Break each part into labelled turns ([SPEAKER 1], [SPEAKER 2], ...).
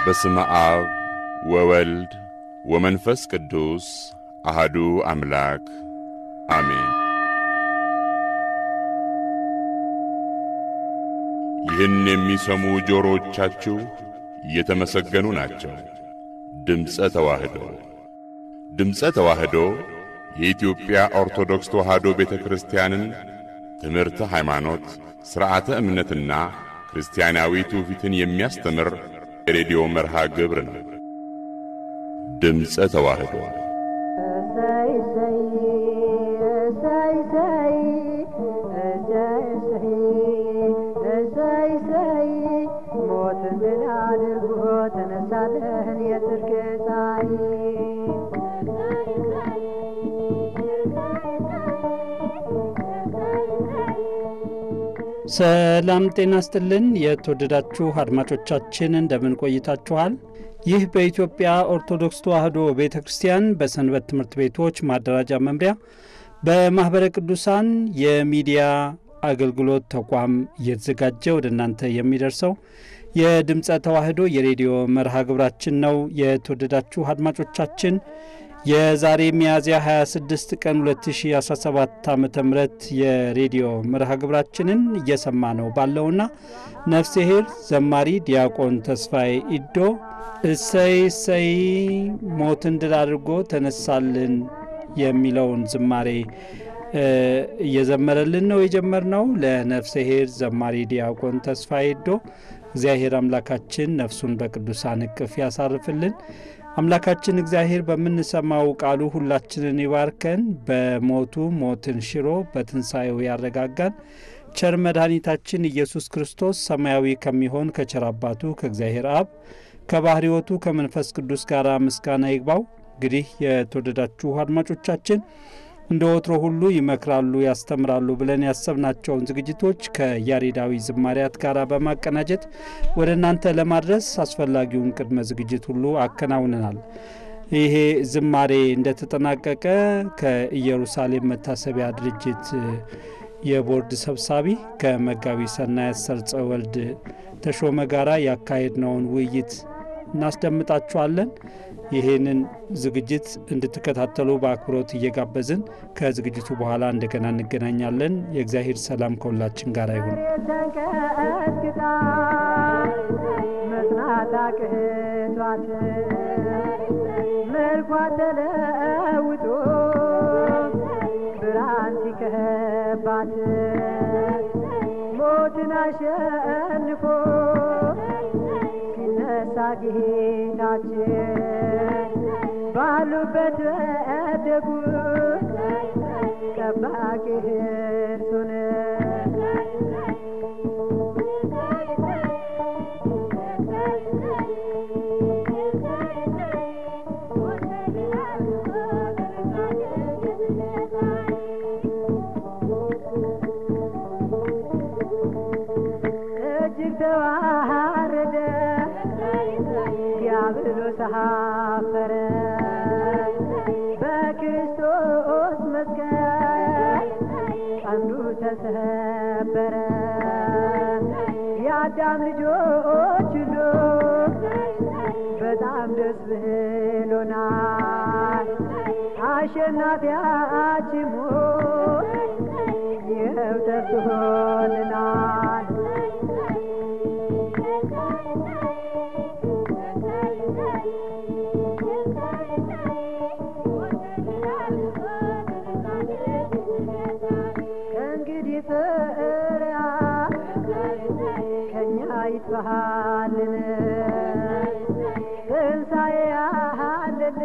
[SPEAKER 1] በስመ አብ ወወልድ ወመንፈስ ቅዱስ አሐዱ አምላክ አሜን። ይህን የሚሰሙ ጆሮቻችሁ የተመሰገኑ ናቸው። ድምጸ ተዋህዶ የኢትዮጵያ ኦርቶዶክስ ተዋህዶ ቤተክርስቲያንን ትምህርተ ሃይማኖት፣ ሥርዓተ እምነትና ክርስቲያናዊ ትውፊትን የሚያስተምር የሬዲዮ መርሃ ግብር ነው። ድምጸ ተዋህዶ
[SPEAKER 2] ሞትን ድል አድርጎ ተነሳልን የጽድቅ ፀሐይ።
[SPEAKER 3] ሰላም ጤና ይስጥልን የተወደዳችሁ አድማጮቻችን እንደምን ቆይታችኋል? ይህ በኢትዮጵያ ኦርቶዶክስ ተዋህዶ ቤተክርስቲያን በሰንበት ትምህርት ቤቶች ማደራጃ መምሪያ በማህበረ ቅዱሳን የሚዲያ አገልግሎት ተቋም እየተዘጋጀ ወደ እናንተ የሚደርሰው የድምጸ ተዋህዶ የሬዲዮ መርሃ ግብራችን ነው። የተወደዳችሁ አድማጮቻችን የዛሬ ሚያዝያ 26 ቀን 2017 ዓ.ም የሬዲዮ መርሃ ግብራችንን እየሰማ ነው ባለውና ነፍስሄር ዘማሪ ዲያቆን ተስፋዬ ኢዶ እሰይ ሞትን ድል አድርጎ ተነሳልን የሚለውን ዝማሬ እየዘመረልን ነው የጀመርነው። ለነፍስሄር ዘማሪ ዲያቆን ተስፋዬ ኢዶ እግዚአብሔር አምላካችን ነፍሱን በቅዱሳን እቅፍ ያሳርፍልን። አምላካችን እግዚአብሔር በምንሰማው ቃሉ ሁላችንን ይባርከን። በሞቱ ሞትን ሽሮ በትንሣኤው ያረጋጋን። ቸር መድኃኒታችን ኢየሱስ ክርስቶስ ሰማያዊ ከሚሆን ከቸር አባቱ ከእግዚአብሔር አብ ከባሕርዮቱ ከመንፈስ ቅዱስ ጋር ምስጋና ይግባው። እንግዲህ የተወደዳችሁ አድማጮቻችን እንደ ወትሮ ሁሉ ይመክራሉ፣ ያስተምራሉ ብለን ያሰብናቸውን ዝግጅቶች ከያሬዳዊ ዝማሪያት ጋር በማቀናጀት ወደ እናንተ ለማድረስ አስፈላጊውን ቅድመ ዝግጅት ሁሉ አከናውነናል። ይሄ ዝማሬ እንደተጠናቀቀ ከኢየሩሳሌም መታሰቢያ ድርጅት የቦርድ ሰብሳቢ ከመጋቢ ሰናያት ሰርጸ ወልድ ተሾመ ጋራ ያካሄድነውን ውይይት እናስደምጣችኋለን። ይሄንን ዝግጅት እንድትከታተሉ በአክብሮት እየጋበዝን ከዝግጅቱ በኋላ እንደገና እንገናኛለን። የእግዚአብሔር ሰላም ከሁላችን ጋር ይሁን።
[SPEAKER 2] መስናታ ቅቷት መልኳ ተለውጦ ብርሃን ሲከባት ሞትን አሸንፎ ሲነሳ ጌታችን ባሉበት ወደቁት ጠባቂ እርሱን እጅግ ተዋረደ ዲያብሎስ አፈረ በክርስቶስ መስቀል ቀንዱ ተሰበረ። የአዳም ልጆች ሁሉ በጣም ደስ ብሎናል። አሸናፊያችን ሞት ይኸው ተስቶልናል። ከእንግዲህ ፍርሃት ከእኛ ይጥፋልን፣ ትንሣኤ አለን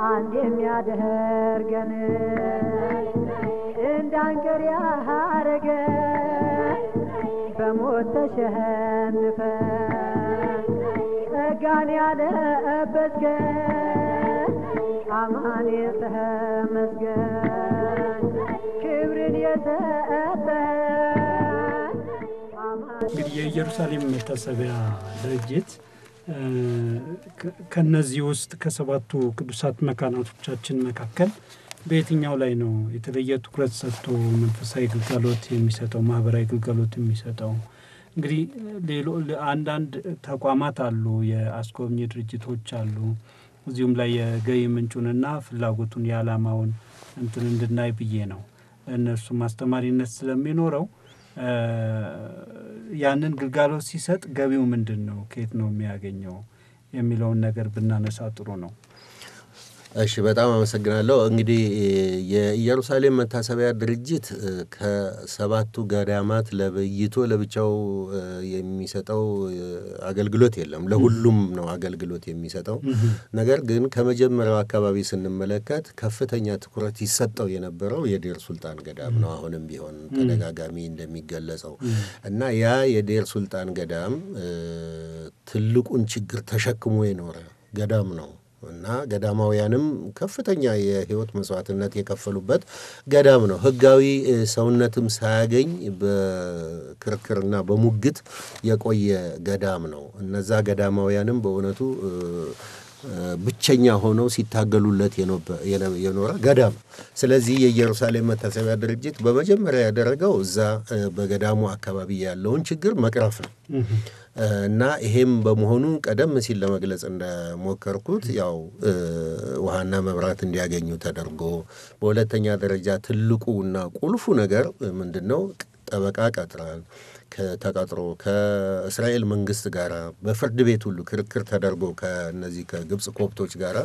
[SPEAKER 2] አንድ የሚያደርገን እንዳንቀር ያረገ በሞት ተሸንፈን ጸጋን ያለበስከን አማኑኤል ተመስገን። ክብርን የሰጠን
[SPEAKER 3] እንግዲህ የኢየሩሳሌም መታሰቢያ ድርጅት ከነዚህ ውስጥ ከሰባቱ ቅዱሳት መካናቶቻችን መካከል በየትኛው ላይ ነው የተለየ ትኩረት ሰጥቶ መንፈሳዊ ግልጋሎት የሚሰጠው ማህበራዊ ግልጋሎት የሚሰጠው? እንግዲህ አንዳንድ ተቋማት አሉ የአስጎብኚ ድርጅቶች አሉ እዚሁም ላይ የገቢ ምንጩንና ፍላጎቱን ያላማውን እንትን እንድናይ ብዬ ነው እነሱ ማስተማሪነት ስለሚኖረው ያንን ግልጋሎት ሲሰጥ ገቢው ምንድነው ከየት ነው የሚያገኘው የሚለውን ነገር ብናነሳ ጥሩ ነው
[SPEAKER 4] እሺ በጣም አመሰግናለሁ እንግዲህ የኢየሩሳሌም መታሰቢያ ድርጅት ከሰባቱ ገዳማት ለብይቶ ለብቻው የሚሰጠው አገልግሎት የለም ለሁሉም ነው አገልግሎት የሚሰጠው ነገር ግን ከመጀመሪያው አካባቢ ስንመለከት ከፍተኛ ትኩረት ይሰጠው የነበረው የዴር ሱልጣን ገዳም ነው አሁንም ቢሆን ተደጋጋሚ እንደሚገለጸው እና ያ የዴር ሱልጣን ገዳም ትልቁን ችግር ተሸክሞ የኖረ ገዳም ነው እና ገዳማውያንም ከፍተኛ የህይወት መስዋዕትነት የከፈሉበት ገዳም ነው ህጋዊ ሰውነትም ሳያገኝ በክርክርና በሙግት የቆየ ገዳም ነው እነዛ ገዳማውያንም በእውነቱ ብቸኛ ሆነው ሲታገሉለት የኖረ ገዳም ስለዚህ የኢየሩሳሌም መታሰቢያ ድርጅት በመጀመሪያ ያደረገው እዛ በገዳሙ አካባቢ ያለውን ችግር መቅረፍ ነው እና ይሄም በመሆኑ ቀደም ሲል ለመግለጽ እንደሞከርኩት ያው ውሃና መብራት እንዲያገኙ ተደርጎ በሁለተኛ ደረጃ ትልቁና ቁልፉ ነገር ምንድነው ጠበቃ ቀጥራል ከተቀጥሮ ከእስራኤል መንግስት ጋር በፍርድ ቤት ሁሉ ክርክር ተደርጎ ከነዚህ ከግብጽ ኮፕቶች ጋር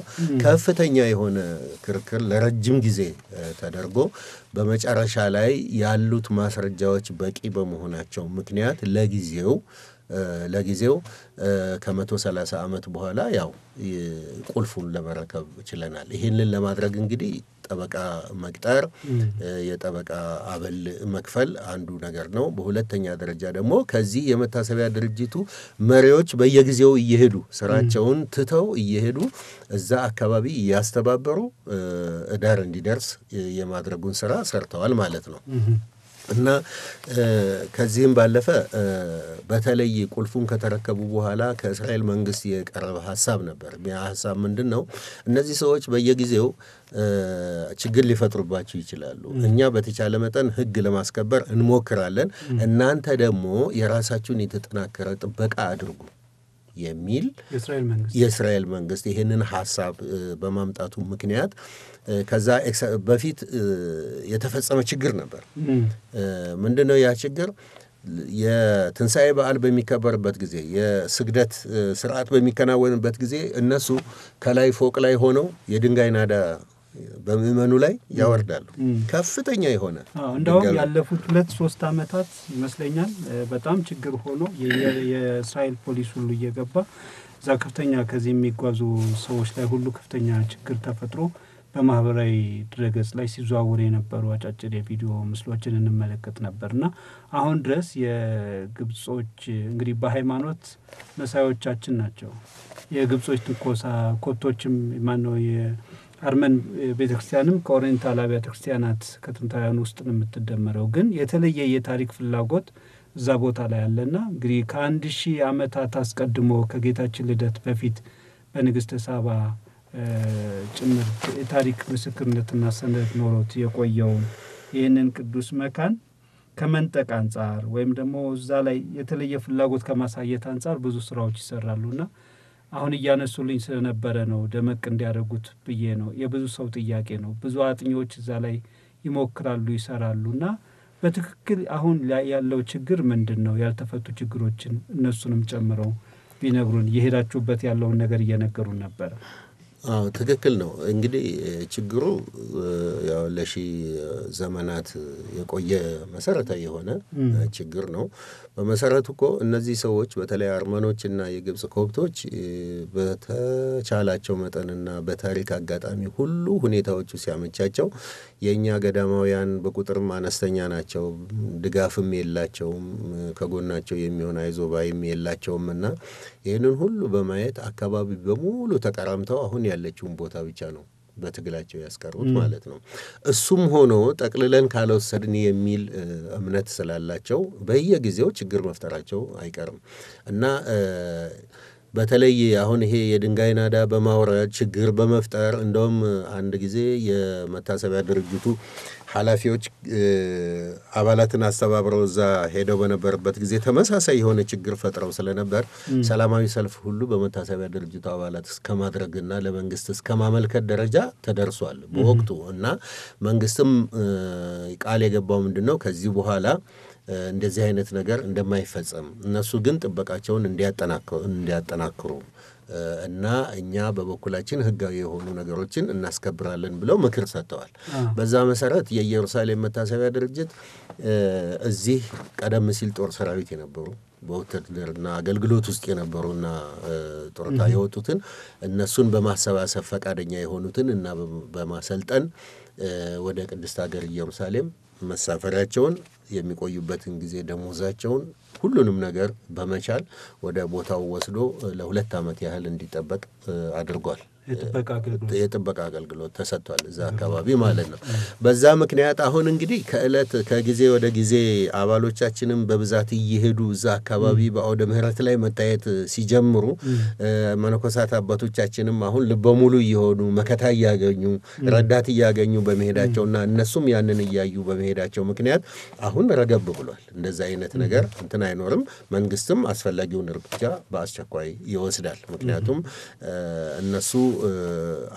[SPEAKER 4] ከፍተኛ የሆነ ክርክር ለረጅም ጊዜ ተደርጎ በመጨረሻ ላይ ያሉት ማስረጃዎች በቂ በመሆናቸው ምክንያት ለጊዜው ከ130 ዓመት በኋላ ያው ቁልፉን ለመረከብ ችለናል ይሄንን ለማድረግ እንግዲህ ጠበቃ መቅጠር የጠበቃ አበል መክፈል አንዱ ነገር ነው በሁለተኛ ደረጃ ደግሞ ከዚህ የመታሰቢያ ድርጅቱ መሪዎች በየጊዜው እየሄዱ ስራቸውን ትተው እየሄዱ እዛ አካባቢ ያስተባበሩ ዳር እንዲደርስ የማድረጉን ስራ ሰርተዋል ማለት ነው እና ከዚህም ባለፈ በተለይ ቁልፉን ከተረከቡ በኋላ ከእስራኤል መንግስት የቀረበ ሐሳብ ነበር ያ ሐሳብ ምንድነው እነዚህ ሰዎች በየጊዜው ችግር ሊፈጥሩባቸው ይችላሉ እኛ በተቻለ መጠን ህግ ለማስከበር እንሞክራለን እናንተ ደግሞ የራሳችሁን የተጠናከረ ጥበቃ አድርጉ የሚል የእስራኤል መንግስት ይሄንን ሐሳብ በማምጣቱ ምክንያት ከዛ በፊት የተፈጸመ ችግር ነበር ምንድነው ያ ችግር የትንሳኤ በዓል በሚከበርበት ጊዜ የስግደት ስርዓት በሚከናወንበት ጊዜ እነሱ ከላይ ፎቅ ላይ ሆነው የድንጋይ ናዳ በመመኑ ላይ ያወርዳሉ ከፍተኛ የሆነ
[SPEAKER 3] እንደውም ያለፉት 2-3 አመታት ይመስለኛል በጣም ችግር ሆኖ የእስራኤል ፖሊስ ሁሉ እየገባ እዛ ከፍተኛ ከዚህ የሚጓዙ ሰዎች ላይ ሁሉ ከፍተኛ ችግር ተፈጥሮ በማህበራዊ ድረገጽ ላይ ሲዘዋወሩ የነበሩ አጫጭር የቪዲዮ ምስሎችን እንመለከት ነበርና አሁን ድረስ የግብጾች እንግዲህ በሃይማኖት መሳዮቻችን ናቸው የግብጾች ትንኮሳ ኮፕቶችም ማነው የአርመን ቤተክርስቲያንም ከኦሪየንታል አብያተ ክርስቲያናት ከጥንታውያን ውስጥ ነው የምትደመረው ግን የተለየ የታሪክ ፍላጎት እዛ ቦታ ላይ ያለና እንግዲህ ከ1000 ዓመታት አስቀድሞ ከጌታችን ልደት በፊት በንግስተ ሳባ ጭምር የታሪክ ምስክርነትና ሰነድ ኖሮት የቆየው ይህንን ቅዱስ መካን ከመንጠቅ አንፃር ወይም ደግሞ እዛ ላይ የተለየ ፍላጎት ከማሳየት አንፃር ብዙ ስራዎች ይሰራሉና አሁን እያነሱልኝ ስለነበረ ነው ደመቅ እንዲያደርጉት ብዬ ነው የብዙ ሰው ጥያቄ ነው ብዙ አጥኚዎች እዛ ላይ ይሞክራሉ ይሰራሉና በትክክል አሁን ያለው ችግር ምንድነው ያልተፈቱ ችግሮችን እነሱንም ጨምረው ቢነግሩን የሄዳችሁበት ያለውን ነገር እየነገሩን ነበር
[SPEAKER 4] ትክክል ነው እንግዲህ ችግሩ ያው ለሺ ዘመናት የቆየ መሰረታዊ የሆነ ችግር ነው በመሰረቱ እኮ እነዚህ ሰዎች በተለይ አርመኖችና የግብጽ ኮፕቶች በተቻላቸው መጠንና በታሪክ አጋጣሚ ሁሉ ሁኔታዎቹ ሲያመቻቸው የኛ ገዳማውያን በቁጥርም አነስተኛ ናቸው ድጋፍም የላቸውም ከጎናቸው የሚሆን አይዞባይም የላቸውምና ይሄንን ሁሉ በማየት አካባቢ በሙሉ ተቀራምተው አሁን ያለችውን ቦታ ብቻ ነው በትግላቸው ያስቀሩት ማለት ነው እሱም ሆኖ ጠቅልለን ካልወሰድን የሚል እምነት ስላላቸው በየጊዜው ችግር መፍጠራቸው አይቀርም እና በተለይ አሁን ይሄ የድንጋይ ናዳ በማውረድ ችግር በመፍጠር እንደውም አንድ ጊዜ የመታሰቢያ ድርጅቱ ኃላፊዎች አባላትን አስተባብረው እዛ ሄደው በነበረበት ጊዜ ተመሳሳይ የሆነ ችግር ፈጥረው ስለነበር ሰላማዊ ሰልፍ ሁሉ በመታሰቢያ ድርጅቱ አባላት እስከማድረግና ለመንግስት እስከማመልከት ደረጃ ተደርሷል በወቅቱ እና መንግስትም ቃል የገባው ምንድነው ከዚህ በኋላ እንደዚህ አይነት ነገር እንደማይፈጸም እነሱ ግን ጥበቃቸውን እንዲያጠናክሩ እና እኛ በበኩላችን ህጋዊ የሆኑ ነገሮችን እናስከብራለን ብለው ምክር ሰጥተዋል። በዛ መሰረት የኢየሩሳሌም መታሰቢያ ድርጅት እዚህ ቀደም ሲል ጦር ሰራዊት የነበሩ በውትድርና አገልግሎት ውስጥ የነበሩና ጦርታ የወጡትን እነሱን በማሰባሰብ ፈቃደኛ የሆኑትን እና በማሰልጠን ወደ ቅድስት ሀገር ኢየሩሳሌም መሳፈሪያቸውን የሚቆዩበትን ጊዜ ደሞዛቸውን ሁሉንም ነገር በመቻል ወደ ቦታው ወስዶ ለ2 ዓመት ያህል እንዲጠበቅ አድርጓል። የጥበቃ አገልግሎት ተሰጥቷል እዛ አካባቢ ማለት ነው። በዛ ምክንያት አሁን እንግዲህ ከጊዜ ወደ ጊዜ አባሎቻችንም በብዛት እየሄዱ እዛ አካባቢ በአውደ ምህረት ላይ መታየት ሲጀምሩ መነኮሳት አባቶቻችንም አሁን ልበሙሉ እየሆኑ መከታ እያገኙ ረዳት እያገኙ በመሄዳቸውና እነሱም ያንን እያዩ በመሄዳቸው ምክንያት አሁን ረገብ ብሏል። እንደዛ አይነት ነገር እንትን አይኖርም። መንግስትም አስፈላጊውን እርምጃ በአስቸኳይ ይወስዳል። ምክንያቱም እነሱ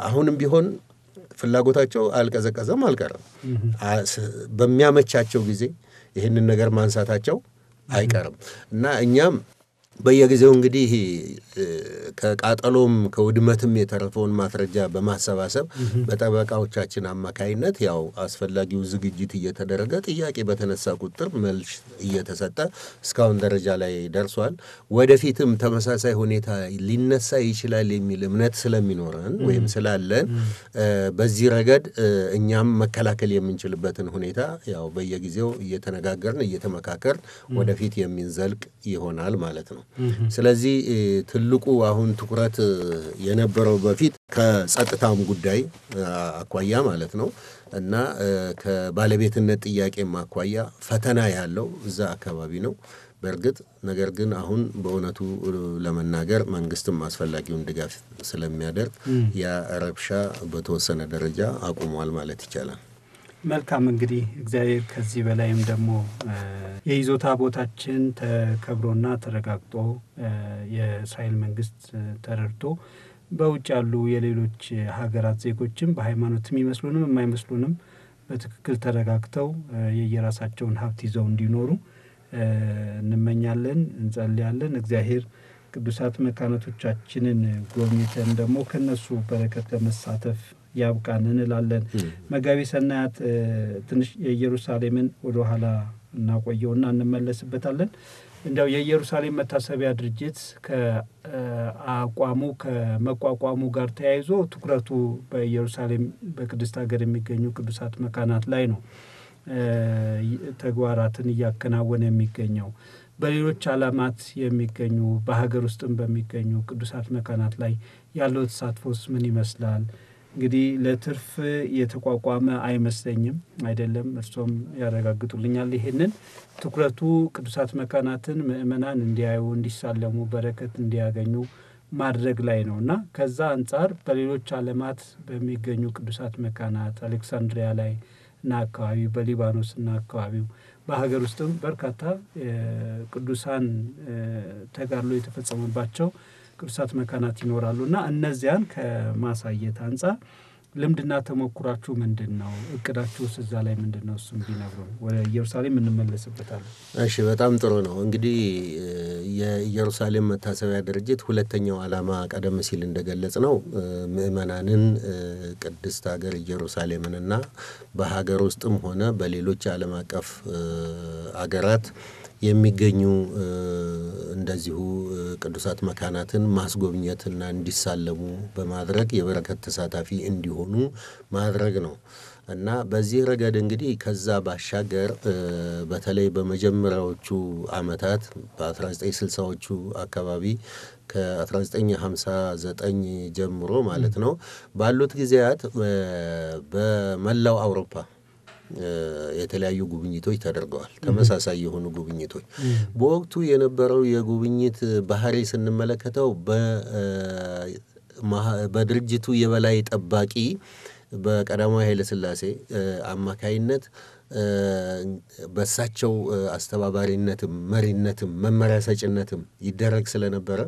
[SPEAKER 4] አሁንም ቢሆን ፍላጎታቸው አልቀዘቀዘም አልቀረም። በሚያመቻቸው ጊዜ ይሄንን ነገር ማንሳታቸው አይቀርም እና እኛም በየጊዜው እንግዲህ ከቃጠሎም ከውድመትም የተረፈውን ማስረጃ በማሰባሰብ በጠበቃዎቻችን አማካይነት ያው አስፈላጊው ዝግጅት እየተደረገ ጥያቄ በተነሳ ቁጥር መልስ እየተሰጠ እስካሁን ደረጃ ላይ ደርሷል። ወደፊትም ተመሳሳይ ሁኔታ ሊነሳ ይችላል የሚል እምነት ስለሚኖረን ወይም ስላለን በዚህ ረገድ እኛም መከላከል የምንችልበትን ሁኔታ ያው በየጊዜው እየተነጋገርን እየተመካከርን ወደፊት የሚንዘልቅ ይሆናል ማለት ነው። ስለዚህ ትልቁ አሁን ትኩረት የነበረው በፊት ከጸጥታም ጉዳይ አኳያ ማለት ነው እና ከባለቤትነት ጥያቄም አኳያ ፈተና ያለው እዛ አካባቢ ነው በርግጥ። ነገር ግን አሁን በእውነቱ ለመናገር መንግስትም አስፈላጊውን ድጋፍ ስለሚያደርግ ያ ረብሻ በተወሰነ ደረጃ አቁሟል ማለት ይቻላል።
[SPEAKER 3] መልካም እንግዲህ እግዚአብሔር ከዚህ በላይም ደግሞ የይዞታ ቦታችን ተከብሮና ተረጋግጦ የእስራኤል መንግስት ተረድቶ በውጭ ያሉ የሌሎች ሀገራት ዜጎችም በሃይማኖትም ይመስሉንም የማይመስሉንም በትክክል ተረጋግተው የየራሳቸውን ሀብት ይዘው እንዲኖሩ እንመኛለን፣ እንጸልያለን። እግዚአብሔር ቅዱሳት መካኖቶቻችንን ጎብኝተን ደግሞ ከነሱ በረከት ለመሳተፍ ያብቃን እንላለን። መጋቢ ሰናያት ትንሽ የኢየሩሳሌምን ወደ ኋላ እናቆየውና እንመለስበታለን። እንደው የኢየሩሳሌም መታሰቢያ ድርጅት ከአቋሙ ከመቋቋሙ ጋር ተያይዞ ትኩረቱ በኢየሩሳሌም በቅድስት ሀገር የሚገኙ ቅዱሳት መካናት ላይ ነው ተግባራትን እያከናወነ የሚገኘው። በሌሎች ዓላማት የሚገኙ በሀገር ውስጥም በሚገኙ ቅዱሳት መካናት ላይ ያለው ተሳትፎስ ምን ይመስላል? እንግዲህ ለትርፍ የተቋቋመ አይመስለኝም አይደለም፣ እርሶም ያረጋግጡልኛል። ይሄንን ትኩረቱ ቅዱሳት መካናትን ምእመናን እንዲያዩ፣ እንዲሳለሙ፣ በረከት እንዲያገኙ ማድረግ ላይ ነውና ከዛ አንፃር በሌሎች ዓለማት በሚገኙ ቅዱሳት መካናት አሌክሳንድሪያ ላይ እና አካባቢ በሊባኖስ እና አካባቢው በሀገር ውስጥም በርካታ ቅዱሳን ተጋድሎ የተፈጸመባቸው ቅዱሳት መካናት ይኖራሉና እነዚያን ከማሳየት አንፃር ልምድና ተሞክራችሁ ምንድነው? እቅዳችሁስ እዛ ላይ ምንድነው? እሱም ቢነግሩን ወደ ኢየሩሳሌም እንመለስበታለን።
[SPEAKER 4] እሺ፣ በጣም ጥሩ ነው። እንግዲህ የኢየሩሳሌም መታሰቢያ ድርጅት ሁለተኛው ዓላማ ቀደም ሲል እንደገለጽ ነው ምእመናንን ቅድስት ሀገር ኢየሩሳሌምንና በሀገር ውስጥም ሆነ በሌሎች ዓለም አቀፍ አገራት የሚገኙ እንደዚሁ ቅዱሳት መካናትን ማስጎብኘትና እንዲሳለሙ በማድረግ የበረከት ተሳታፊ እንዲሆኑ ማድረግ ነው እና በዚህ ረገድ እንግዲህ ከዛ ባሻገር በተለይ በመጀመሪያዎቹ ዓመታት በ1960ዎቹ አካባቢ ከ1959 ጀምሮ ማለት ነው ባሉት ጊዜያት በመላው አውሮፓ የተለያዩ ጉብኝቶች ተደርገዋል ተመሳሳይ የሆኑ ጉብኝቶች በወቅቱ የነበረው የጉብኝት ባህሪ ስንመለከተው በድርጅቱ የበላይ ጠባቂ በቀዳማዊ ኃይለ ሥላሴ አማካይነት በሳቸው አስተባባሪነትም መሪነትም መመሪያ ሰጭነትም ይደረግ ስለነበረ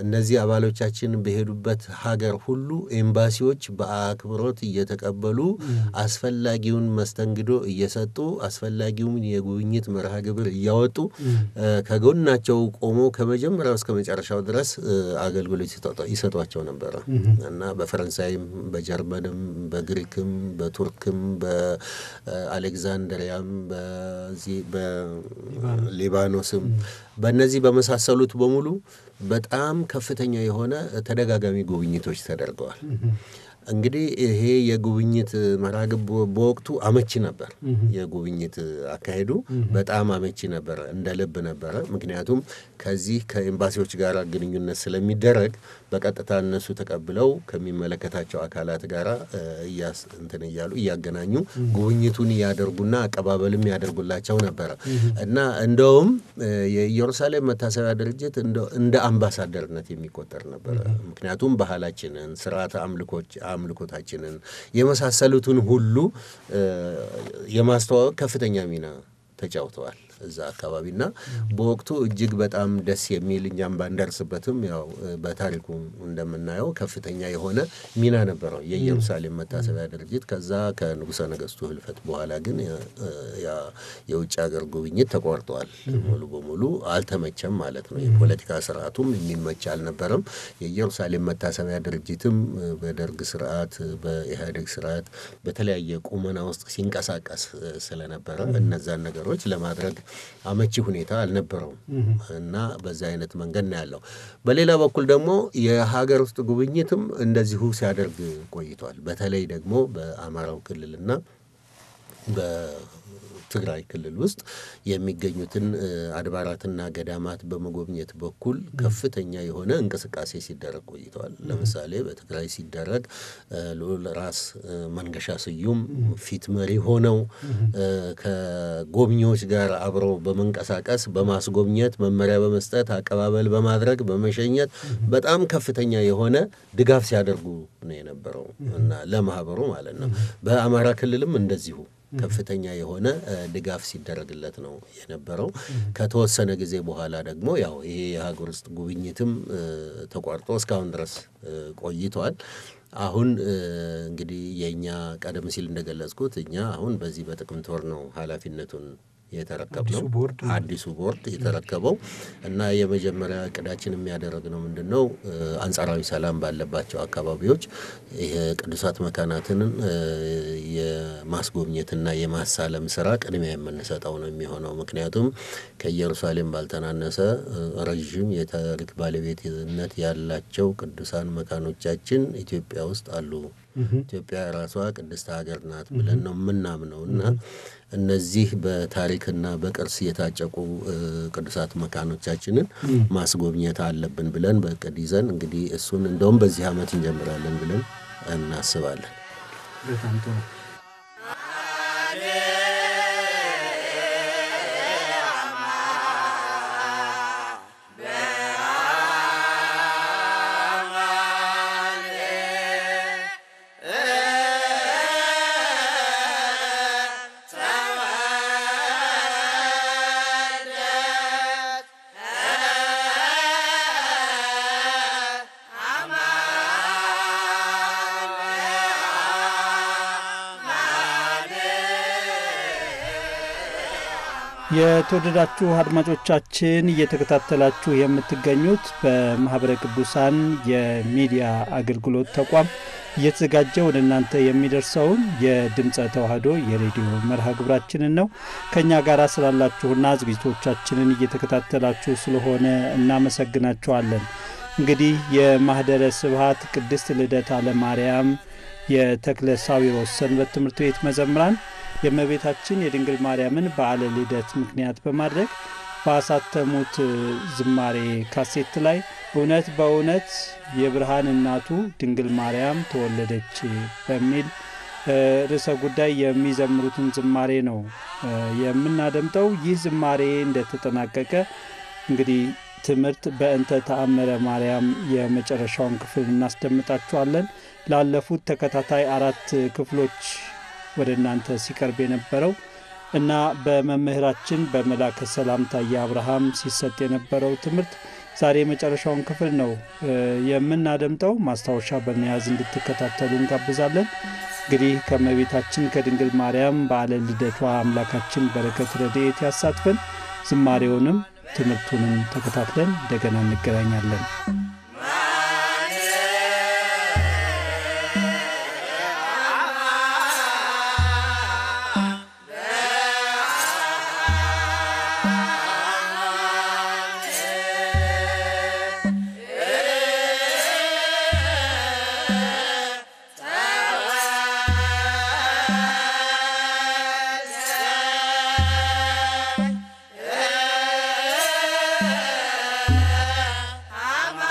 [SPEAKER 4] እነዚህ አባሎቻችን በሄዱበት ሀገር ሁሉ ኤምባሲዎች በአክብሮት እየተቀበሉ አስፈላጊውን መስተንግዶ እየሰጡ አስፈላጊውን የጉብኝት መርሃ ግብር እያወጡ ከጎናቸው ቆሞ ከመጀመሪያው እስከ መጨረሻው ድረስ አገልግሎት ይሰጧቸው ነበር እና በፈረንሳይም በጀርመንም በግሪክም በቱርክም በአሌክዛንድሪያም በሊባኖስም በእነዚህ በመሳሰሉት በሙሉ በጣም ከፍተኛ የሆነ ተደጋጋሚ ጉብኝቶች ተደርገዋል እንግዲህ ይሄ የጉብኝት መርሃ ግብር በወቅቱ አመቺ ነበር የጉብኝት አካሄዱ በጣም አመቺ ነበር እንደ ልብ ነበር ምክንያቱም ከዚህ ከኤምባሲዎች ጋር ግንኙነት ስለሚደረግ በቀጥታ እነሱ ተቀብለው ከሚመለከታቸው አካላት ጋር እያገናኙ ጉብኝቱን ያደርጉና አቀባበልም ያደርጉላቸው ነበር እና እንደውም የኢየሩሳሌም መታሰቢያ ድርጅት እንደ አምባሳደርነት የሚቆጠር ነበር ምክንያቱም ባህላችንን ስርዓተ አምልኮታችንን የመሳሰሉትን ሁሉ የማስተዋወቅ ከፍተኛ ሚና ተጫውተዋል እዛ አካባቢና በወቅቱ እጅግ በጣም ደስ የሚል እኛም ባንደርስበትም ያው በታሪኩ እንደምናየው ከፍተኛ የሆነ ሚና ነበረው የኢየሩሳሌም መታሰቢያ ድርጅት ከዛ ከንጉሠ ነገሥቱ ህልፈት በኋላ ግን የውጭ ሀገር ጉብኝት ተቋርጧል ሙሉ በሙሉ አልተመቸም ማለት ነው የፖለቲካ ስርዓቱም የሚመች አልነበረም የኢየሩሳሌም መታሰቢያ ድርጅትም በደርግ ስርዓት በኢህአዴግ ስርዓት በተለያየ ቁመና ውስጥ ሲንቀሳቀስ ስለነበረ እነዛን ነገሮች ለማድረግ አመቺ ሁኔታ አልነበረውም እና በዛ አይነት መንገድ ነው ያለው በሌላ በኩል ደግሞ የሀገር ውስጥ ጉብኝትም እንደዚሁ ሲያደርግ ቆይቷል በተለይ ደግሞ በአማራው ክልልና በትግራይ ክልል ውስጥ የሚገኙትን አድባራትና ገዳማት በመጎብኘት በኩል ከፍተኛ የሆነ እንቅስቃሴ ሲደረግ ቆይቷል ለምሳሌ በትግራይ ሲደረግ ራስ መንገሻ ስዩም ፊት መሪ ሆነው ከጎብኚዎች ጋር አብረው በመንቀሳቀስ በማስጎብኘት መመሪያ በመስጠት አቀባበል በማድረግ በመሸኘት በጣም ከፍተኛ የሆነ ድጋፍ ሲያደርጉ ነው የነበረው እና ለማህበሩ ማለት ነው በአማራ ክልልም እንደዚሁ ከፍተኛ የሆነ ድጋፍ ሲደረግለት ነው የነበረው ከተወሰነ ጊዜ በኋላ ደግሞ ያው ይሄ የሀገር ውስጥ ጉብኝትም ተቋርጦ እስካሁን ድረስ ቆይቷል አሁን እንግዲህ የኛ ቀደም ሲል እንደገለጽኩት እኛ አሁን በዚህ በጥቅምት ወር ነው ኃላፊነቱን የተረከበው አዲሱ ቦርድ የተረከበው እና የመጀመሪያ ቅዳችን የሚያደርገው ምንድነው አንጻራዊ ሰላም ባለባቸው አካባቢዎች የቅዱሳት መካናትን የማስጎብኘትና የማሳለም ስራ ቅድሚያ የምንሰጠው ነው የሚሆነው ምክንያቱም ከኢየሩሳሌም ባልተናነሰ ረጅም የታሪክ ባለቤትነት ያላቸው ቅዱሳን መካኖቻችን ኢትዮጵያ ውስጥ አሉ ኢትዮጵያ ራሷ ቅድስት ሀገር ናት ብለን ነው ምናምነውና እነዚህ በታሪክና በቅርስ የታጨቁ ቅዱሳት መካኖቻችንን ማስጎብኘት አለብን ብለን በቅድ ይዘን እንግዲህ እሱን እንደውም በዚህ አመት እንጀምራለን ብለን እናስባለን
[SPEAKER 3] በጣም ጥሩ የተወደዳችሁ አድማጮቻችን እየተከታተላችሁ የምትገኙት በማህበረ ቅዱሳን የሚዲያ አገልግሎት ተቋም እየተዘጋጀ ወደ እናንተ የሚደርሰውን የድምጸ ተዋህዶ የሬዲዮ መርሃ ግብራችንን ነው ከኛ ጋር ስላላችሁና ዝግጅቶቻችንን እየተከታተላችሁ ስለሆነ እናመሰግናችኋለን እንግዲህ የማህደረ ስብሐት ቅድስት ልደታ ለማርያም የተክለ ሳዊሮስ ሰንበት ትምህርት ቤት መዘምራን የእመቤታችን የድንግል ማርያምን በዓለ ልደት ምክንያት በማድረግ ባሳተሙት ዝማሬ ካሴት ላይ እውነት በእውነት የብርሃን እናቱ ድንግል ማርያም ተወለደች በሚል ርዕሰ ጉዳይ የሚዘምሩትን ዝማሬ ነው የምናደምጠው። ይህ ዝማሬ እንደተጠናቀቀ እንግዲህ ትምህርት በእንተ ተአምረ ማርያም የመጨረሻውን ክፍል እናስደምጣችኋለን። ላለፉት ተከታታይ 4 ክፍሎች ወደ እናንተ ሲቀርብ የነበረው እና በመምህራችን በመላከ ሰላም ታዬ አብርሃም ሲሰጥ የነበረው ትምህርት ዛሬ የመጨረሻውን ክፍል ነው የምናደምጠው። ማስታወሻ በመያዝ እንድትከታተሉ እንጋብዛለን። እንግዲህ ከመቤታችን ከድንግል ማርያም በዓለ ልደቷ አምላካችን በረከት ረድኤት ያሳትፈን። ዝማሬውንም ትምህርቱንም ተከታትለን እንደገና እንገናኛለን።
[SPEAKER 5] I'm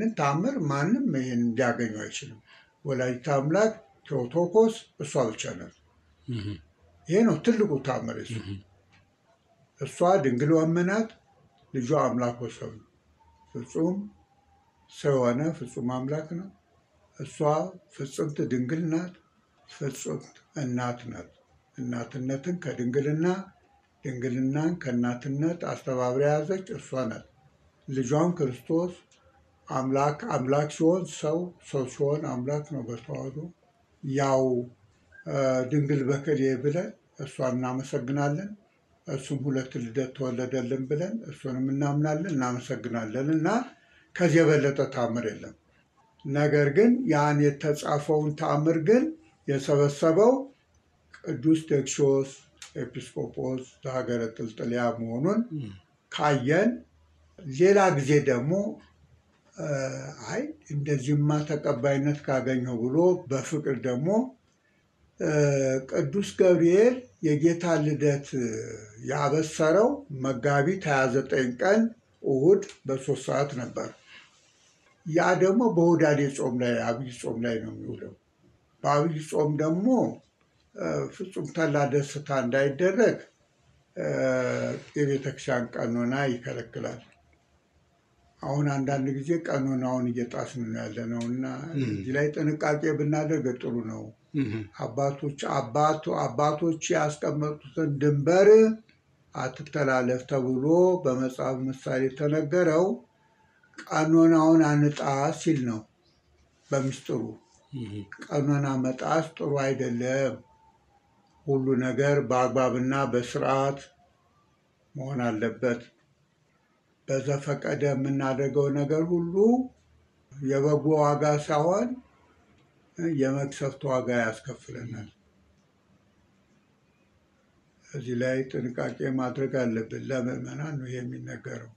[SPEAKER 5] ይህንን ተአምር ማንም ይህን እንዲያገኙ አይችልም። ወላዲተ አምላክ ቴዎቶኮስ እሷ ብቻ ናት። ይሄ ነው ትልቁ ተአምር። እሷ ድንግል ወምናት፣ ልጇ አምላክ ወሰብ ነው። ፍጹም ሰው የሆነ ፍጹም አምላክ ነው። እሷ ፍጽምት ድንግል ናት፣ ፍጽምት እናት ናት። እናትነትን ከድንግልና ድንግልናን ከእናትነት አስተባብራ የያዘች እሷ ናት። ልጇም ክርስቶስ አምላክ ሲሆን ሰው ሲሆን አምላክ ነው በተዋህዶ። ያው ድንግል በክልኤ ብለን እሷን እናመሰግናለን። እሱም ሁለት ልደት ተወለደልን ብለን እሱንም እናምናለን እናመሰግናለን። እና ከዚህ የበለጠ ተአምር የለም። ነገር ግን ያን የተጻፈውን ተአምር ግን የሰበሰበው ቅዱስ ዴክስዮስ ኤጲስቆጶስ ዘሀገረ ጥልጥልያ መሆኑን ካየን፣ ሌላ ጊዜ ደግሞ አይ እንደዚህማ ተቀባይነት ካገኘው ብሎ በፍቅር ደግሞ ቅዱስ ገብርኤል የጌታ ልደት ያበሰረው መጋቢት 29 ቀን እሁድ በ3 ሰዓት ነበር። ያ ደግሞ በሁዳዴ ጾም ላይ አብይ ጾም ላይ ነው የሚውለው። በአብይ ጾም ደግሞ ፍጹም ተላ ደስታ እንዳይደረግ የቤተክርስቲያን ቀኖና ይከለክላል። አሁን አንዳንድ ጊዜ ቀኖናውን እየጣስን ነው ያለ ነው እና እዚህ ላይ ጥንቃቄ ብናደርግ ጥሩ ነው። አባቶች ያስቀመጡትን ድንበር አትተላለፍ ተብሎ በመጽሐፍ ምሳሌ የተነገረው ቀኖናውን አንጣስ ሲል ነው። በምስጢሩ ቀኖና መጣስ ጥሩ አይደለም። ሁሉ ነገር በአግባብና በስርዓት መሆን አለበት። በዘፈቀደ የምናደርገው ነገር ሁሉ የበጎ ዋጋ ሳይሆን የመቅሰፍት ዋጋ ያስከፍለናል። እዚህ ላይ ጥንቃቄ ማድረግ አለብን። ለምዕመናን ነው የሚነገረው።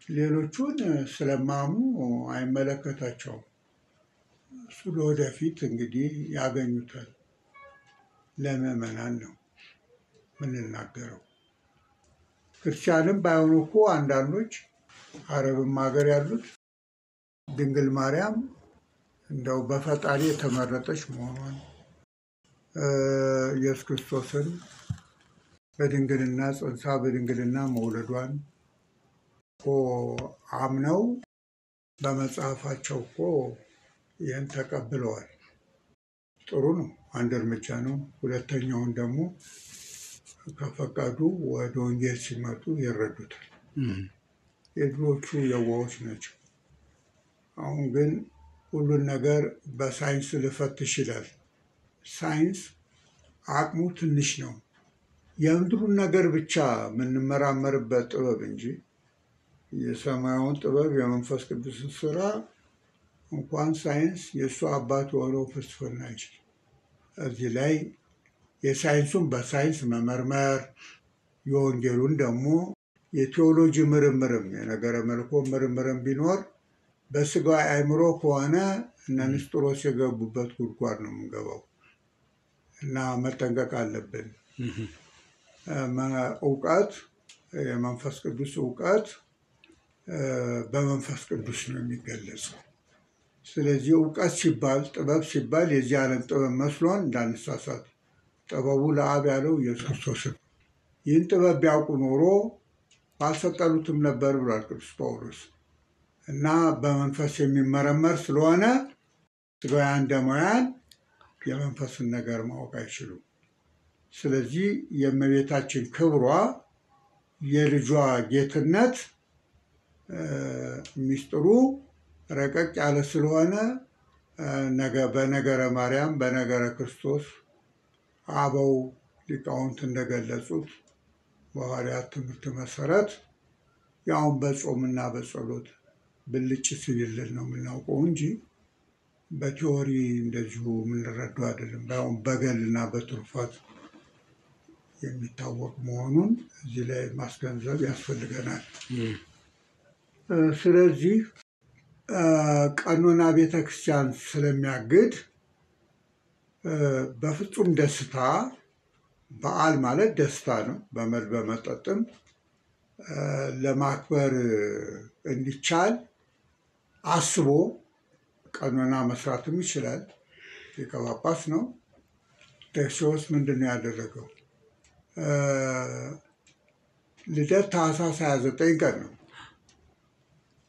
[SPEAKER 5] ሌሎቹን ስለማምኑ አይመለከታቸውም። እሱ ለወደፊት እንግዲህ ያገኙታል። ለምዕመናን ነው ምንናገረው። ክርስቲያንም ባይሆኑ እኮ አንዳንዶች አረብም ሀገር ያሉት ድንግል ማርያም እንደው በፈጣሪ የተመረጠች መሆኗን ኢየሱስ ክርስቶስን በድንግልና ጽንሳ በድንግልና መውለዷን እኮ አምነው በመጽሐፋቸው እኮ ይህን ተቀብለዋል። ጥሩ ነው፣ አንድ እርምጃ ነው። ሁለተኛውን ደግሞ ከፈቀዱ ወደ ወንጌል ሲመጡ ይረዱታል። የድሮቹ የዋዎች ናቸው። አሁን ግን ሁሉን ነገር በሳይንስ ልፈትሽ ይላል። ሳይንስ አቅሙ ትንሽ ነው። የምድሩን ነገር ብቻ የምንመራመርበት ጥበብ እንጂ የሰማያውን ጥበብ የመንፈስ ቅዱስን ስራ እንኳን ሳይንስ የእሱ አባት የሆነው ፍልስፍና አይችልም። እዚህ ላይ የሳይንሱን በሳይንስ መመርመር፣ የወንጌሉን ደግሞ የቴዎሎጂ ምርምርም የነገረ መለኮት ምርምርም ቢኖር በስጋዊ አእምሮ ከሆነ እነ ንስጥሮስ የገቡበት ጉድጓድ ነው የምንገባው እና መጠንቀቅ አለብን። እውቀት የመንፈስ ቅዱስ እውቀት በመንፈስ ቅዱስ ነው የሚገለጸው። ስለዚህ እውቀት ሲባል ጥበብ ሲባል የዚህ ዓለም ጥበብ መስሎን እንዳንሳሳት። ጥበቡ ለአብ ያለው ኢየሱስ ክርስቶስን ይህን ጥበብ ቢያውቁ ኖሮ ባልሰቀሉትም ነበር ብሏል ቅዱስ ጳውሎስ። እና በመንፈስ የሚመረመር ስለሆነ ስጋውያን ደማውያን የመንፈስን ነገር ማወቅ አይችሉም። ስለዚህ የእመቤታችን ክብሯ የልጇ ጌትነት ሚስጥሩ ረቀቅ ያለ ስለሆነ በነገረ ማርያም በነገረ ክርስቶስ አበው ሊቃውንት እንደገለጹት በሐዋርያት ትምህርት መሰረት ያውን በጾምና በጸሎት ብልጭ ሲልልን ነው የምናውቀው እንጂ በቲዎሪ እንደዚሁ የምንረዳው አይደለም። ባይሆን በገልና በትሩፋት የሚታወቅ መሆኑን እዚህ ላይ ማስገንዘብ ያስፈልገናል። ስለዚህ ቀኖና ቤተክርስቲያን ስለሚያግድ በፍጹም ደስታ በዓል ማለት ደስታ ነው። በመጠጥም ለማክበር እንዲቻል አስቦ ቀኖና መስራትም ይችላል። ሊቀ ጳጳስ ነው። ዴክስዮስ ምንድን ነው ያደረገው? ልደት ታኅሳስ 29 ቀን ነው።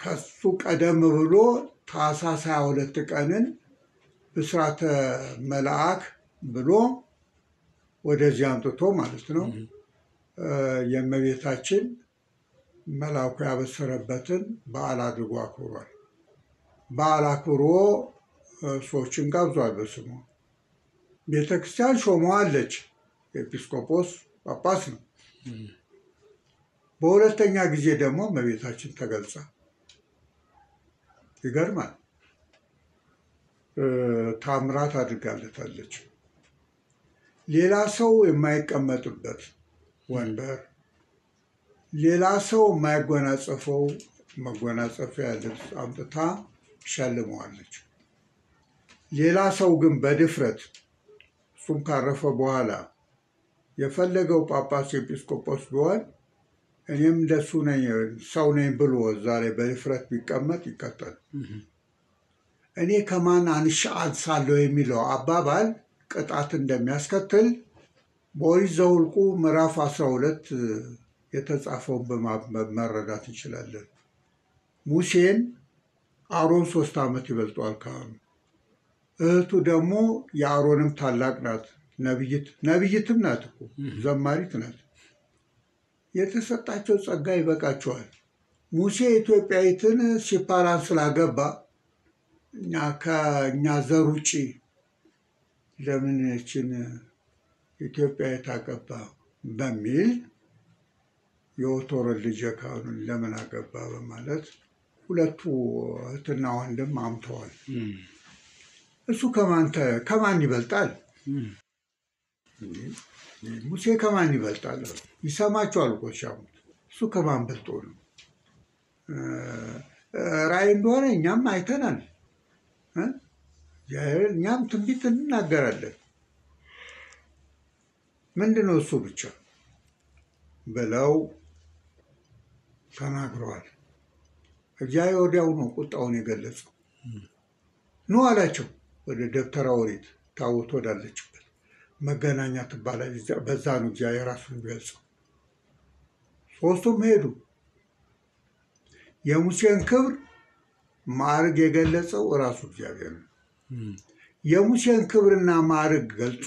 [SPEAKER 5] ከሱ ቀደም ብሎ ታኅሳስ 22 ቀንን ብስራተ መልአክ ብሎ ወደዚህ አምጥቶ ማለት ነው የእመቤታችን መልአኩ ያበሰረበትን በዓል አድርጎ አክብሯል። በዓል አክብሮ ሰዎችን ጋብዟል። በስሙ ቤተ ክርስቲያን ሾመዋለች። ኤጲስቆጶስ ጳጳስ ነው። በሁለተኛ ጊዜ ደግሞ እመቤታችን ተገልጻ ይገርማል። ታምራት አድርጋለታለች። ሌላ ሰው የማይቀመጥበት ወንበር፣ ሌላ ሰው የማይጎናጸፈው መጎናጸፊያ ልብስ አምጥታ ሸልመዋለች። ሌላ ሰው ግን በድፍረት እሱም ካረፈ በኋላ የፈለገው ጳጳስ ኤጲስቆጶስ ቢሆን እኔም እንደሱ ነኝ ሰው ነኝ ብሎ እዛ ላይ በድፍረት ቢቀመጥ ይቀጣል። እኔ ከማን አንሻ አንሳለሁ የሚለው አባባል ቅጣት እንደሚያስከትል በኦሪት ዘኍልቍ ምዕራፍ 12 የተጻፈውን መረዳት እንችላለን። ሙሴን አሮን 3 ዓመት ይበልጠዋል ካህኑ። እህቱ ደግሞ የአሮንም ታላቅ ናት፣ ነቢይትም ናት እኮ ዘማሪት ናት። የተሰጣቸው ጸጋ ይበቃቸዋል። ሙሴ ኢትዮጵያዊትን ሲፓራን ስላገባ ከእኛ ዘር ውጭ ለምን ይህችን ኢትዮጵያዊት አገባ በሚል የዮቶርን ልጅ ካህኑን ለምን አገባ በማለት ሁለቱ እህትና ወንድም አምተዋል። እሱ ከማን ይበልጣል? ሙሴ ከማን ይበልጣል? ይሰማቸዋል እኮ ሲያሙት። እሱ ከማን በልጦ ነው? ራእይ እንደሆነ እኛም አይተናል። እኛም ትንቢት እንናገራለን። ምንድን ነው እሱ ብቻ ብለው ተናግረዋል። እግዚአብሔር ወዲያው ነው ቁጣውን የገለጸው። ኑ አላቸው ወደ ደብተራ ኦሪት ታቦት ወዳለችበት መገናኛ ትባላለች። በዛ ነው እግዚአብሔር ራሱን ቢገልጸው። ሶስቱም ሄዱ። የሙሴን ክብር ማዕረግ የገለጸው እራሱ እግዚአብሔር ነው። የሙሴን ክብርና ማዕረግ ገልጾ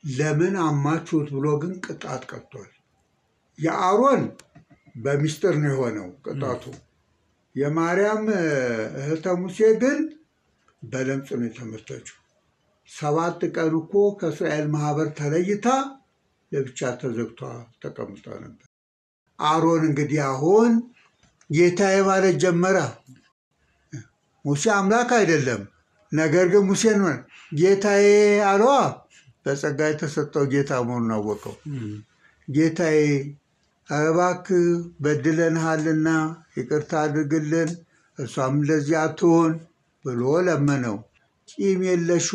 [SPEAKER 5] ለምን አማችሁት ብሎ ግን ቅጣት ቀጥቷል። የአሮን በሚስጥር ነው የሆነው ቅጣቱ። የማርያም እህተ ሙሴ ግን በለምጽ ነው የተመታችው። 7 ቀን እኮ ከእስራኤል ማህበር ተለይታ ለብቻ ተዘግቷ ተቀምጣ ነበር። አሮን እንግዲህ አሁን ጌታዬ ማለት ጀመረ። ሙሴ አምላክ አይደለም፣ ነገር ግን ሙሴን ጌታዬ አለዋ። በጸጋ የተሰጠው ጌታ መሆኑን አወቀው። ጌታዬ ኧረ እባክህ በድለንሃልና ይቅርታ አድርግልን፣ እሷም እንደዚህ አትሆን ብሎ ለመነው። ቂም የለሹ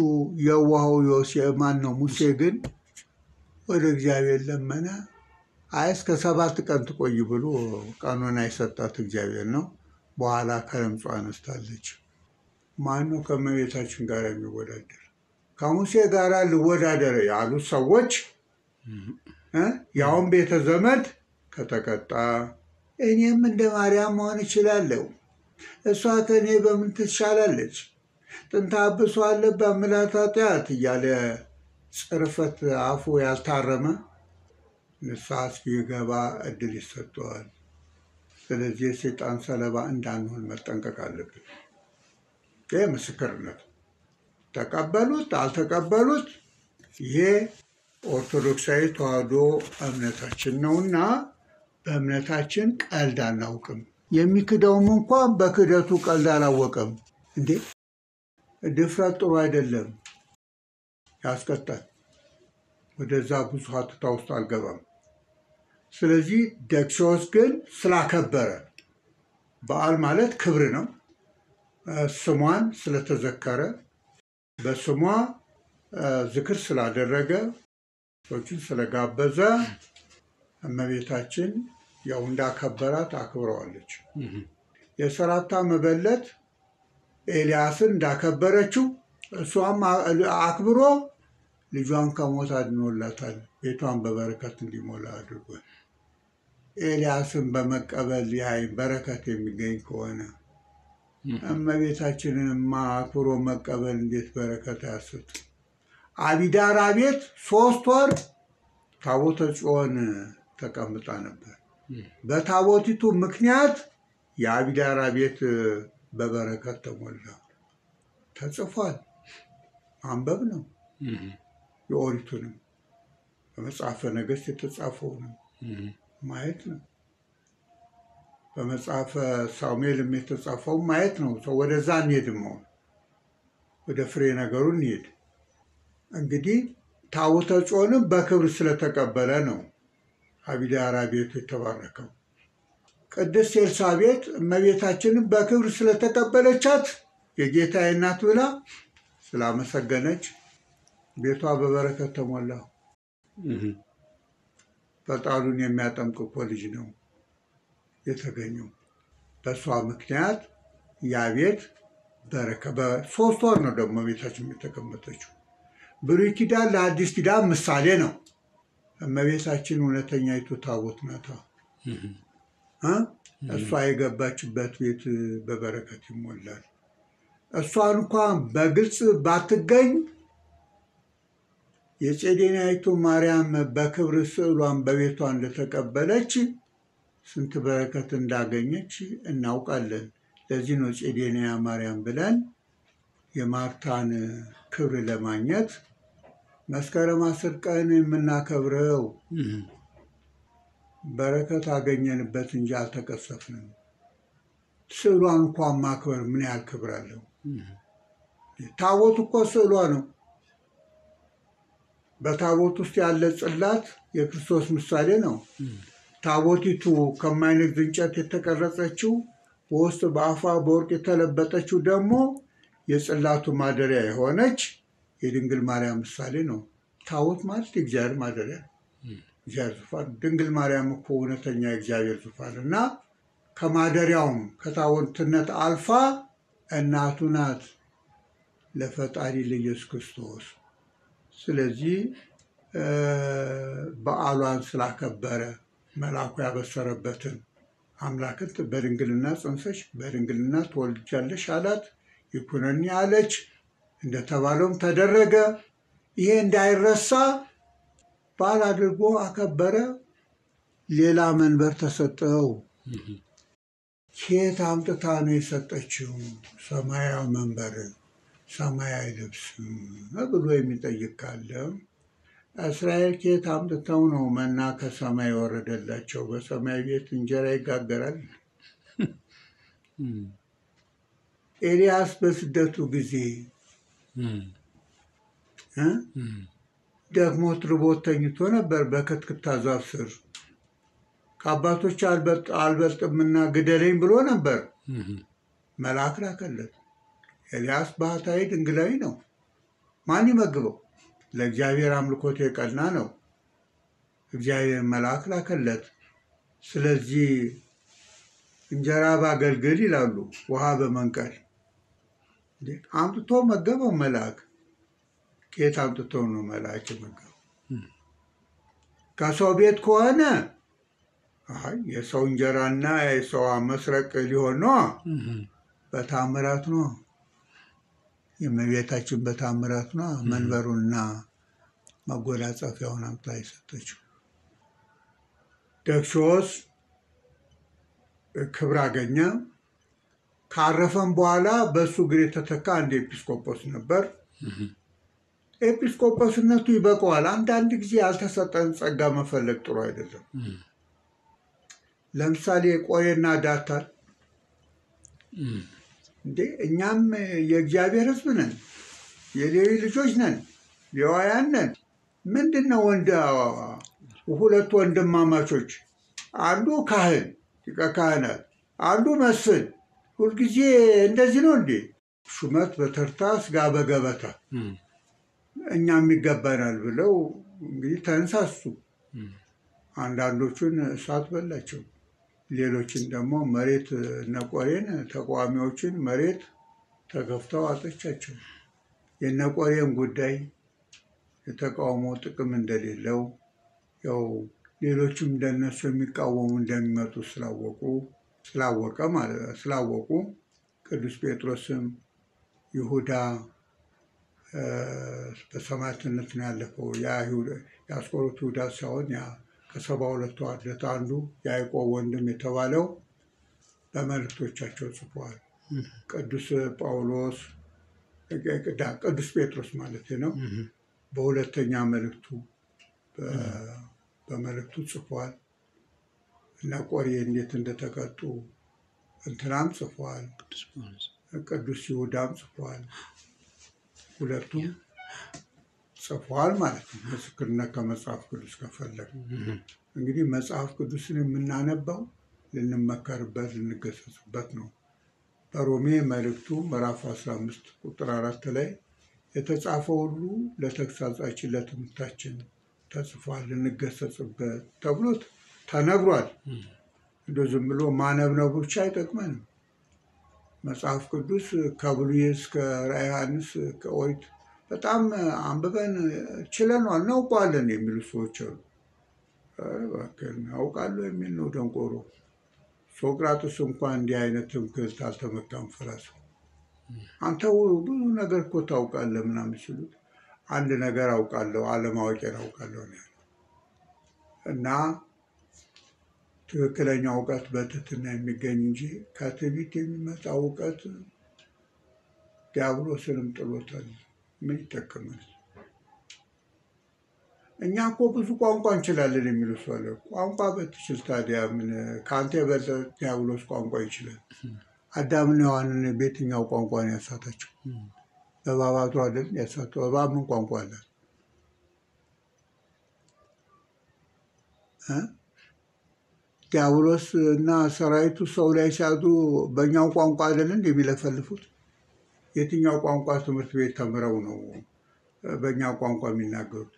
[SPEAKER 5] የዋሃው ማን ነው? ሙሴ ግን ወደ እግዚአብሔር ለመነ። አይ እስከ 7 ቀን ትቆይ ብሎ ቀኖና የሰጣት እግዚአብሔር ነው። በኋላ ከለምጹ አነስታለች። ማን ነው ከእመቤታችን ጋር የሚወዳደር? ከሙሴ ጋር ልወዳደር ያሉት ሰዎች ያውን ቤተ ዘመድ ከተቀጣ እኔም እንደ ማርያም መሆን እችላለሁ፣ እሷ ከእኔ በምን ትሻላለች? ጥንተ አብሶ አለባት ምላት ኃጢአት እያለ ጽርፈት አፉ ያልታረመ ንስሐ እስኪገባ እድል ይሰጠዋል። ስለዚህ የሰይጣን ሰለባ እንዳንሆን መጠንቀቅ አለብን። ይህ ምስክርነት ተቀበሉት አልተቀበሉት፣ ይሄ ኦርቶዶክሳዊ ተዋሕዶ እምነታችን ነውና በእምነታችን ቀልድ አናውቅም። የሚክደውም እንኳን በክደቱ ቀልድ አላወቀም። እንዴ ድፍረት ጥሩ አይደለም፣ ያስቀጣል። ወደዛ ብዙ ሀተታ ውስጥ አልገባም። ስለዚህ ዴክስዮስ ግን ስላከበረ፣ በዓል ማለት ክብር ነው። ስሟን ስለተዘከረ፣ በስሟ ዝክር ስላደረገ፣ ሰዎችን ስለጋበዘ እመቤታችን ያው እንዳከበራት አክብረዋለች። የሰራፕታ መበለት ኤልያስን እንዳከበረችው እሷም አክብሮ ልጇን ከሞት አድኖላታል። ቤቷን በበረከት እንዲሞላ አድርጓል። ኤልያስን በመቀበል ያይ በረከት የሚገኝ ከሆነ እመቤታችንንማ አክብሮ መቀበል እንዴት በረከት አያሰጥ? አቢዳራ ቤት 3 ወር ታቦተ ጽዮን ተቀምጣ ነበር። በታቦቲቱ ምክንያት የአቢዳራ ቤት በበረከት ተሞላ። ተጽፏል። አንበብ ነው። የኦሪቱንም በመጽሐፈ ነገሥት የተጻፈውንም ማየት ነው። በመጽሐፈ ሳሙኤልም የተጻፈው ማየት ነው። ሰው ወደዛ እንሄድም፣ ወደ ፍሬ ነገሩ እንሄድ። እንግዲህ ታቦተ ጽዮንም በክብር ስለተቀበለ ነው አቢዳራ ቤቱ የተባረከው። ቅድስት ኤልሳቤጥ እመቤታችንን በክብር ስለተቀበለቻት የጌታዬ እናት ብላ ስላመሰገነች ቤቷ በበረከት ተሞላ። ፈጣኑን የሚያጠምቅ እኮ ልጅ ነው የተገኘው። በእሷ ምክንያት ያ ቤት በ3 ወር ነው ደግሞ ቤታችን የተቀመጠችው። ብሉይ ኪዳን ለአዲስ ኪዳን ምሳሌ ነው። እመቤታችን እውነተኛይቱ ታቦት ናታ። እሷ የገባችበት ቤት በበረከት ይሞላል። እሷን እንኳን በግልጽ ባትገኝ የጼዴንያይቱ ማርያም በክብር ስዕሏን በቤቷ እንደተቀበለች ስንት በረከት እንዳገኘች እናውቃለን። ለዚህ ነው ጼዴንያ ማርያም ብለን የማርታን ክብር ለማግኘት መስከረም 10 ቀን የምናከብረው። በረከት አገኘንበት እንጂ አልተቀሰፍንም። ስዕሏን እንኳን ማክበር ምን ያህል ክብር አለው? ታቦት እኮ ስዕሏ ነው። በታቦት ውስጥ ያለ ጽላት የክርስቶስ ምሳሌ ነው። ታቦቲቱ ከማይነድ እንጨት የተቀረጸችው በውስጥ በአፏ በወርቅ የተለበጠችው ደግሞ የጽላቱ ማደሪያ የሆነች የድንግል ማርያም ምሳሌ ነው። ታቦት ማለት የእግዚአብሔር ማደሪያ፣ እግዚአብሔር ዙፋን። ድንግል ማርያም እኮ እውነተኛ የእግዚአብሔር ዙፋን እና ከማደሪያውም ከታቦትነት አልፋ እናቱ ናት ለፈጣሪ ለኢየሱስ ክርስቶስ። ስለዚህ በዓሏን ስላከበረ መልአኩ ያበሰረበትን አምላክን በድንግልና ጸንሰሽ በድንግልና ትወልጃለሽ አላት። ይኩነኒ አለች። እንደተባለውም ተደረገ። ይሄ እንዳይረሳ በዓል አድርጎ አከበረ። ሌላ መንበር ተሰጠው። ከየት አምጥታ ነው የሰጠችው? ሰማያዊ መንበር ሰማያዊ ልብስ ብሎ የሚጠይቅ ካለ እስራኤል ከየት አምጥተው ነው መና ከሰማይ የወረደላቸው? በሰማይ ቤት እንጀራ ይጋገራል። ኤልያስ በስደቱ ጊዜ ደክሞት ርቦት ተኝቶ ነበር በክትክታ ዛፍ ስር። ከአባቶች አልበልጥምና ግደለኝ ብሎ ነበር። መልአክ ላከለት። ኤልያስ ባህታዊ ድንግላዊ ነው። ማን ይመግበው? ለእግዚአብሔር አምልኮት የቀና ነው። እግዚአብሔር መልአክ ላከለት። ስለዚህ እንጀራ ባገልግል ይላሉ፣ ውሃ በመንቀል አምጥቶ መገበው መልአክ። ከየት አምጥቶ ነው መልአክ የመገበው? ከሰው ቤት ከሆነ የሰው እንጀራና የሰው መስረቅ ሊሆን ነው። በታምራት ነው። የእመቤታችን በታምራት ነው። መንበሩና መጎናጸፊያውን አምጥታ የሰጠችው። ደክሶስ ክብር አገኘ። ካረፈም በኋላ በእሱ እግር የተተካ አንድ ኤጲስቆጶስ ነበር። ኤጲስቆጶስነቱ ይበቀዋል። አንዳንድ ጊዜ ያልተሰጠን ጸጋ መፈለግ ጥሩ አይደለም። ለምሳሌ ቆሬና ዳታን እኛም የእግዚአብሔር ሕዝብ ነን፣ የሌዊ ልጆች ነን፣ ሌዋውያን ነን። ምንድን ነው ሁለት ወንድማማቾች፣ አንዱ ካህን ሊቀ ካህናት፣ አንዱ መስፍን፣ ሁልጊዜ እንደዚህ ነው እንዴ? ሹመት በተርታ ስጋ በገበታ እኛም ይገባናል ብለው እንግዲህ ተነሳሱ። አንዳንዶቹን እሳት በላቸው። ሌሎችን ደግሞ መሬት ነቆሬን ተቃዋሚዎችን መሬት ተገፍተው አጠቻቸው። የነቆሬን ጉዳይ የተቃውሞ ጥቅም እንደሌለው ያው ሌሎችም እንደነሱ የሚቃወሙ እንደሚመጡ ስላወቁ ቅዱስ ጴጥሮስም ይሁዳ በሰማዕትነት ነው ያለፈው። የአስቆሮቱ ይሁዳ ሳይሆን ከ72 አርድእት አንዱ ያዕቆብ ወንድም የተባለው በመልእክቶቻቸው ጽፏል። ቅዱስ ጴጥሮስ ማለት ነው በሁለተኛ መልእክቱ በመልእክቱ ጽፏል። እና ቆሬ እንዴት እንደተቀጡ እንትናም ጽፏል። ቅዱስ ይሁዳም ጽፏል። ሁለቱም ጽፏል ማለት ነው። ምስክርነት ከመጽሐፍ ቅዱስ ከፈለግ እንግዲህ መጽሐፍ ቅዱስን የምናነባው ልንመከርበት ልንገሰጽበት ነው። በሮሜ መልእክቱ ምዕራፍ 15 ቁጥር 4 ላይ የተጻፈው ሁሉ ለተግሳጻችን ለትምህርታችን ተጽፏል ልንገሰጽበት ተብሎት ተነግሯል። እንደ ዝም ብሎ ማነብነቡ ብቻ አይጠቅመንም። መጽሐፍ ቅዱስ ከብሉይ እስከ ራዕየ ዮሐንስ ከኦሪት በጣም አንብበን ችለናል እናውቀዋለን የሚሉ ሰዎች አሉ። አውቃለሁ የሚል ነው ደንቆሮ። ሶቅራጥስ እንኳን እንዲህ አይነት ትምክህት አልተመካም ፈላስፋ። አንተ ብዙ ነገር እኮ ታውቃለህ ምናምን ሲሉት አንድ ነገር አውቃለሁ አለማወቄን አውቃለሁ ነው ያለው። እና ትክክለኛ እውቀት በትህትና የሚገኝ እንጂ ከትዕቢት የሚመጣ እውቀት ዲያብሎስንም ጥሎታል። ምን ይጠቀማል? እኛ እኮ ብዙ ቋንቋ እንችላለን የሚሉ ሰው አለ። ቋንቋ በትችል ታዲያ ምን ከአንተ የበለጠ ዲያብሎስ ቋንቋ ይችላል? አዳምና ሔዋንን በየትኛው ቋንቋ ነው ያሳታቸው? በእባባቱ አይደል ያሳተው? እባብ ምን ቋንቋ አላት? ዲያብሎስ እና ሰራዊቱ ሰው ላይ ሲያዙ በእኛው ቋንቋ አይደል እንደሚለፈልፉት? የትኛው ቋንቋ ትምህርት ቤት ተምረው ነው በእኛ ቋንቋ የሚናገሩት?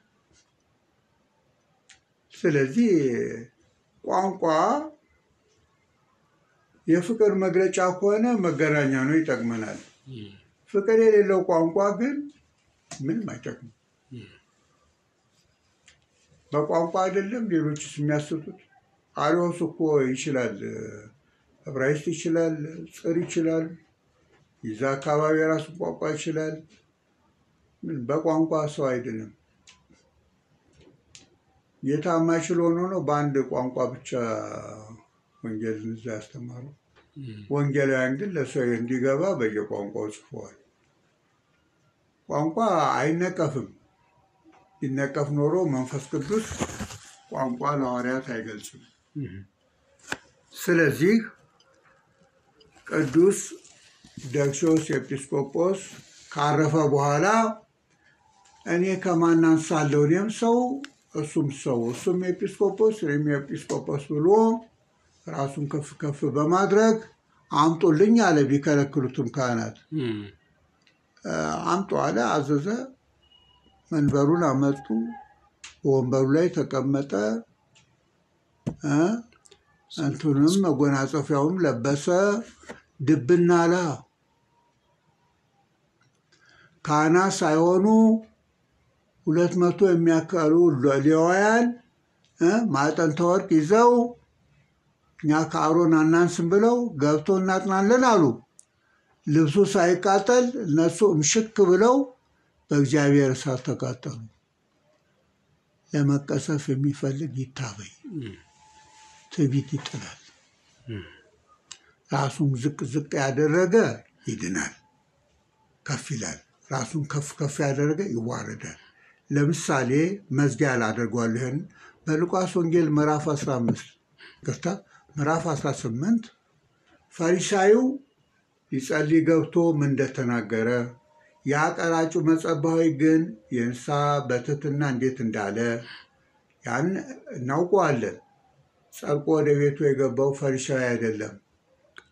[SPEAKER 5] ስለዚህ ቋንቋ የፍቅር መግለጫ ከሆነ መገናኛ ነው፣ ይጠቅመናል። ፍቅር የሌለው ቋንቋ ግን ምንም አይጠቅምም። በቋንቋ አይደለም ሌሎችስ የሚያስቱት። አሪዎስ እኮ ይችላል፣ ዕብራይስጥ ይችላል፣ ጽር ይችላል፣ ይዛ አካባቢ የራሱ ቋንቋ ይችላል። በቋንቋ ሰው አይደለም። ጌታ የማይችል ሆኖ ነው በአንድ ቋንቋ ብቻ ወንጌልን እዛ ያስተማሩ። ወንጌላውያን ግን ለሰው እንዲገባ በየቋንቋው ጽፈዋል። ቋንቋ አይነቀፍም። ቢነቀፍ ኖሮ መንፈስ ቅዱስ ቋንቋ ለሐዋርያት አይገልጽም። ስለዚህ ቅዱስ ደክሲዮስ ኤጲስቆጶስ ካረፈ በኋላ እኔ ከማን አንሳለሁ? እኔም ሰው እሱም ሰው፣ እሱም ኤጲስቆጶስ እኔም ኤጲስቆጶስ ብሎ ራሱን ከፍ ከፍ በማድረግ አምጡልኝ አለ። ቢከለክሉትም ካህናት አምጡ አለ፣ አዘዘ። መንበሩን አመጡ። በወንበሩ ላይ ተቀመጠ። እንትኑንም መጎናጸፊያውም ለበሰ። ድብና አለ። ካህናት ሳይሆኑ 200 የሚያካሉ ሌዋውያን ማዕጠንተ ወርቅ ይዘው እኛ ከአሮን አናንስም ብለው ገብቶ እናጥናለን አሉ። ልብሱ ሳይቃጠል እነሱ እምሽክ ብለው በእግዚአብሔር እሳት ተቃጠሉ። ለመቀሰፍ የሚፈልግ ይታበይ። ትዕቢት ይጥላል። ራሱን ዝቅ ዝቅ ያደረገ ይድናል፣ ከፍ ይላል። ራሱን ከፍ ከፍ ያደረገ ይዋረዳል። ለምሳሌ መዝጊያ ላደርጓልህን በሉቃስ ወንጌል ምዕራፍ 18 ፈሪሳዩ ሊጸልይ ገብቶ ምን እንደተናገረ፣ ያ ቀራጩ መጸባዊ ግን የንስሐ በትሕትና እንዴት እንዳለ ያን እናውቀዋለን። ጸድቆ ወደ ቤቱ የገባው ፈሪሳዊ አይደለም፣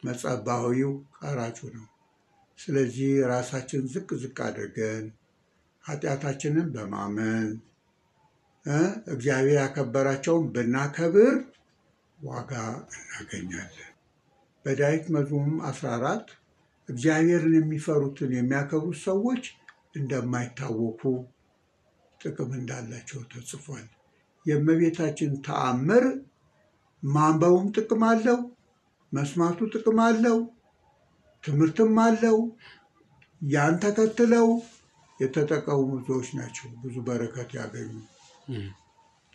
[SPEAKER 5] መጸባዊው ቀራጩ ነው። ስለዚህ ራሳችን ዝቅ ዝቅ አድርገን ኃጢአታችንን በማመን እግዚአብሔር ያከበራቸውን ብናከብር ዋጋ እናገኛለን። በዳዊት መዝሙር 14 እግዚአብሔርን የሚፈሩትን የሚያከብሩት ሰዎች እንደማይታወኩ ጥቅም እንዳላቸው ተጽፏል። የእመቤታችን ተአምር ማንበቡም ጥቅም አለው፣ መስማቱ ጥቅም አለው፣ ትምህርትም አለው። ያን ተከትለው የተጠቀሙ ብዙዎች ናቸው፣ ብዙ በረከት ያገኙ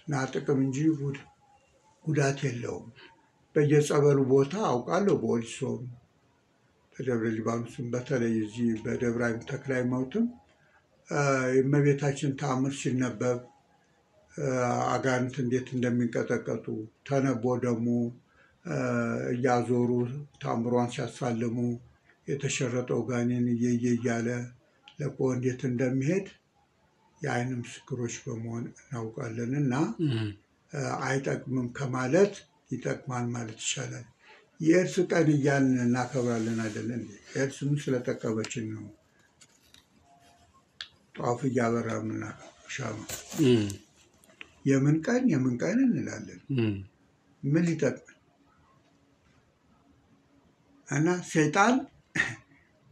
[SPEAKER 5] እና ጥቅም እንጂ ጉዳት የለውም። በየጸበሉ ቦታ አውቃለሁ፣ በወሊሶም በደብረ ሊባኖስም በተለይ እዚህ በደብረ ተክለ ሃይማኖትም የእመቤታችን ተአምር ሲነበብ አጋንንት እንዴት እንደሚንቀጠቀጡ ተነቦ ደግሞ እያዞሩ ተአምሯን ሲያሳልሙ የተሸረጠው ጋኔን እየየ እያለ ለቆ እንዴት እንደሚሄድ የዓይን ምስክሮች በመሆን እናውቃለን። እና አይጠቅምም ከማለት ይጠቅማል ማለት ይቻላል። የኤድስ ቀን እያልን እናከብራለን አይደለን? ኤድስ ምን ስለጠቀመችን ነው ጧፍ እያበራ ሻማ የምን ቀን እንላለን? ምን ሊጠቅም እና ሰይጣን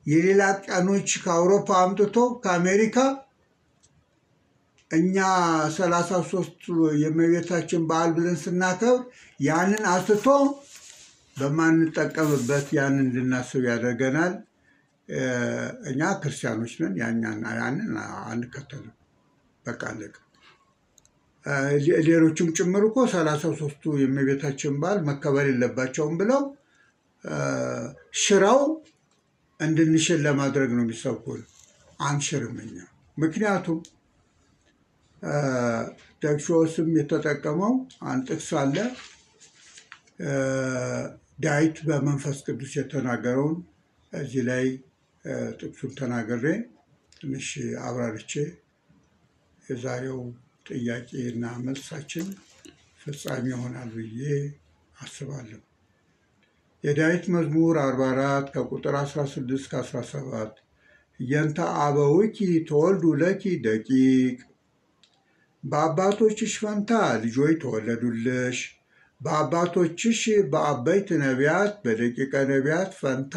[SPEAKER 5] የሌላ ቀኖች ከአውሮፓ አምጥቶ ከአሜሪካ እኛ 33 የእመቤታችን በዓል ብለን ስናከብር ያንን አስቶ በማንጠቀምበት ያንን እንድናስብ ያደርገናል። እኛ ክርስቲያኖች ነን፣ ያንን አንከተልም። በቃ አለቀ። ሌሎችም ጭምር እኮ 33ቱ የእመቤታችን በዓል መከበር የለባቸውም ብለው ሽራው እንድንሽር ለማድረግ ነው የሚሰብኩን። አንሽርም እኛ። ምክንያቱም ደግሾስም የተጠቀመው አንድ ጥቅስ አለ። ዳዊት በመንፈስ ቅዱስ የተናገረውን እዚህ ላይ ጥቅሱን ተናግሬ ትንሽ አብራርቼ የዛሬው ጥያቄና መልሳችን ፍጻሜ ይሆናል ብዬ አስባለሁ። የዳዊት መዝሙር 44 ከቁጥር 16 እስከ 17 የንተ አበዊኪ ተወልዱ ለኪ ደቂቅ፣ በአባቶችሽ ፈንታ ልጆች ተወለዱልሽ። በአባቶችሽ በአበይት ነቢያት በደቂቀ ነቢያት ፈንታ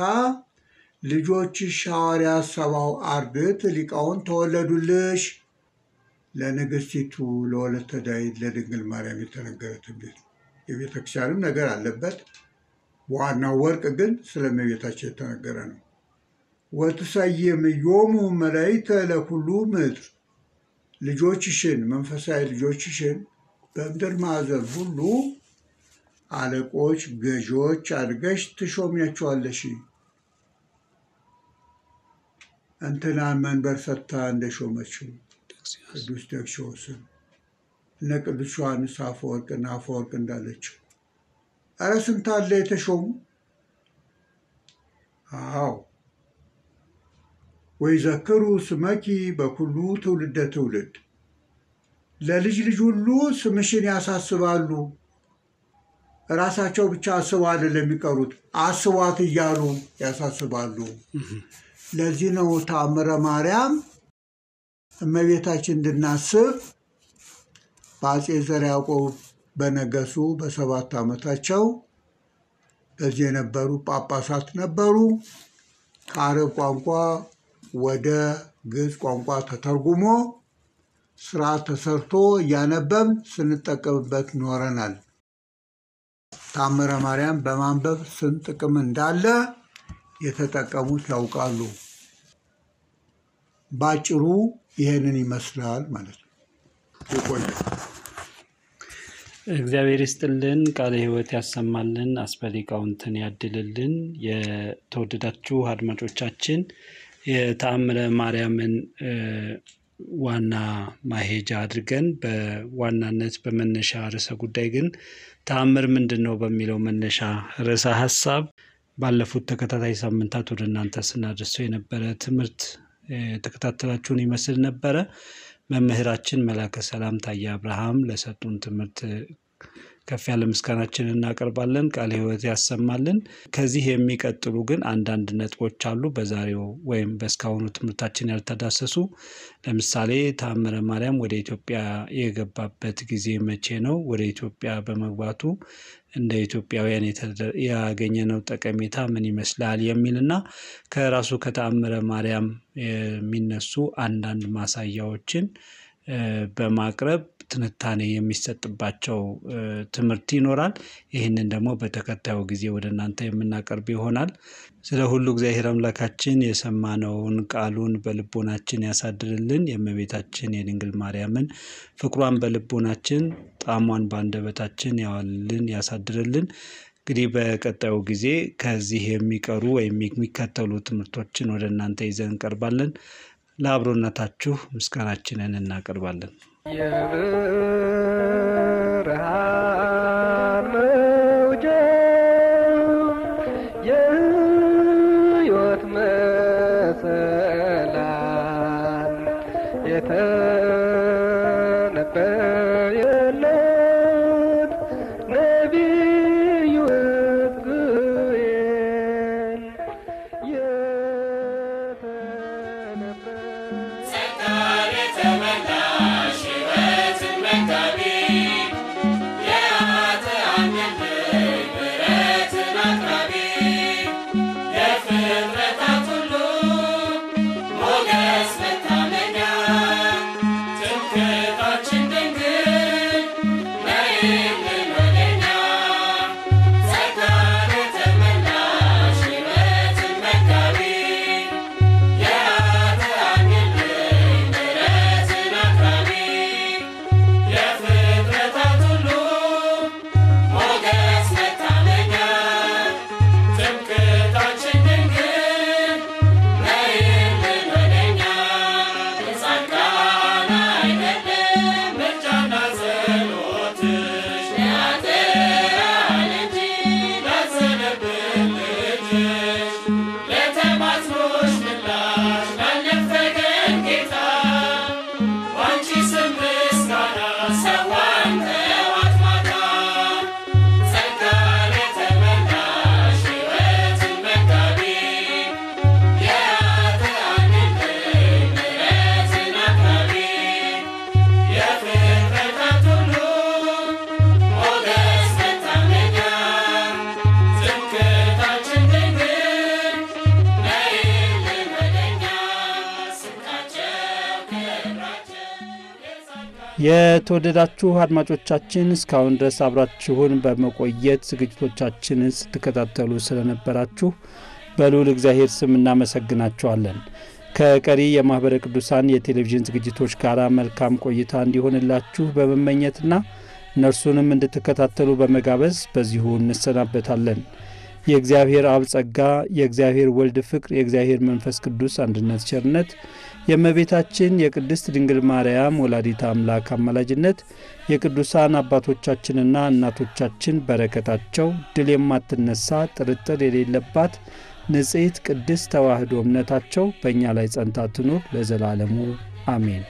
[SPEAKER 5] ልጆችሽ ሐዋርያት ሰባው አርድእት ሊቃውን ተወለዱልሽ። ለንግሥቲቱ ለወለተ ዳዊት ለድንግል ማርያም የተነገረ ትንቢት የቤተ ክርስቲያንም ነገር አለበት። ዋናው ወርቅ ግን ስለ እመቤታችን የተነገረ ነው። ወትሰይምዮሙ መላእክተ ለኩሉ ምድር፣ ልጆችሽን መንፈሳዊ ልጆችሽን በምድር ማዕዘን ሁሉ አለቆች ገዢዎች አድርገሽ ትሾሚያቸዋለሽ። እንትናን መንበር ሰጥታ እንደሾመችው ቅዱስ ደግሾስን እነ ቅዱስ ዮሐንስ አፈወርቅና አፈወርቅ እንዳለችው ኧረ ስንት አለ የተሾሙ። አዎ ወይዘክሩ ስመኪ በኩሉ ትውልደ ትውልድ፣ ለልጅ ልጅ ሁሉ ስምሽን ያሳስባሉ። ራሳቸው ብቻ አስበው አይደለም የሚቀሩት፣ አስቧት እያሉ ያሳስባሉ። ለዚህ ነው ተአምረ ማርያም እመቤታችን እንድናስብ በአፄ ዘርዓ ያዕቆብ በነገሱ በ7 ዓመታቸው በዚህ የነበሩ ጳጳሳት ነበሩ። ከአረብ ቋንቋ ወደ ግዕዝ ቋንቋ ተተርጉሞ ስርዓት ተሰርቶ እያነበብን ስንጠቀምበት ኖረናል። ተአምረ ማርያም በማንበብ ስንት ጥቅም እንዳለ የተጠቀሙት ያውቃሉ። ባጭሩ ይሄንን ይመስላል ማለት ነው። ይቆያል።
[SPEAKER 3] እግዚአብሔር ይስጥልን፣ ቃለ ሕይወት ያሰማልን፣ አስበሊቃውንትን ያድልልን። የተወደዳችሁ አድማጮቻችን የተአምረ ማርያምን ዋና ማሄጃ አድርገን በዋናነት በመነሻ ርዕሰ ጉዳይ ግን ተአምር ምንድን ነው በሚለው መነሻ ርዕሰ ሀሳብ ባለፉት ተከታታይ ሳምንታት ወደ እናንተ ስናደርሰው የነበረ ትምህርት ተከታተላችሁን ይመስል ነበረ። መምህራችን መላከ ሰላም ታዬ አብርሃም ለሰጡን ትምህርት ከፍ ያለ ምስጋናችንን እናቀርባለን። ቃለ ሕይወት ያሰማልን። ከዚህ የሚቀጥሉ ግን አንዳንድ ነጥቦች አሉ በዛሬው ወይም በስካሁኑ ትምህርታችን ያልተዳሰሱ። ለምሳሌ ተአምረ ማርያም ወደ ኢትዮጵያ የገባበት ጊዜ መቼ ነው? ወደ ኢትዮጵያ በመግባቱ እንደ ኢትዮጵያውያን ያገኘነው ጠቀሜታ ምን ይመስላል? የሚልና ከራሱ ከተአምረ ማርያም የሚነሱ አንዳንድ ማሳያዎችን በማቅረብ ትንታኔ የሚሰጥባቸው ትምህርት ይኖራል። ይህንን ደግሞ በተከታዩ ጊዜ ወደ እናንተ የምናቀርብ ይሆናል። ስለ ሁሉ እግዚአብሔር አምላካችን የሰማነውን ቃሉን በልቦናችን ያሳድርልን። የእመቤታችን የድንግል ማርያምን ፍቅሯን በልቦናችን ጣዕሟን በአንደበታችን ያዋልልን ያሳድርልን። እንግዲህ በቀጣዩ ጊዜ ከዚህ የሚቀሩ ወይም የሚከተሉ ትምህርቶችን ወደ እናንተ ይዘን እንቀርባለን። ለአብሮነታችሁ ምስጋናችንን እናቀርባለን።
[SPEAKER 2] የብርሃን መውጫ የሕይወት መሰላል የተነበየለት ነቢዩ ሕዝቅኤል
[SPEAKER 3] የተወደዳችሁ አድማጮቻችን እስካሁን ድረስ አብራችሁን በመቆየት ዝግጅቶቻችንን ስትከታተሉ ስለነበራችሁ በልዑል እግዚአብሔር ስም እናመሰግናችኋለን። ከቀሪ የማኅበረ ቅዱሳን የቴሌቪዥን ዝግጅቶች ጋር መልካም ቆይታ እንዲሆንላችሁ በመመኘትና እነርሱንም እንድትከታተሉ በመጋበዝ በዚሁ እንሰናበታለን። የእግዚአብሔር አብ ጸጋ፣ የእግዚአብሔር ወልድ ፍቅር፣ የእግዚአብሔር መንፈስ ቅዱስ አንድነት ቸርነት፣ የእመቤታችን የቅድስት ድንግል ማርያም ወላዲተ አምላክ አማላጅነት፣ የቅዱሳን አባቶቻችንና እናቶቻችን በረከታቸው፣ ድል የማትነሳ ጥርጥር የሌለባት ንጽሕት ቅድስት ተዋሕዶ እምነታቸው በእኛ ላይ ጸንታ ትኑር ለዘላለሙ አሜን።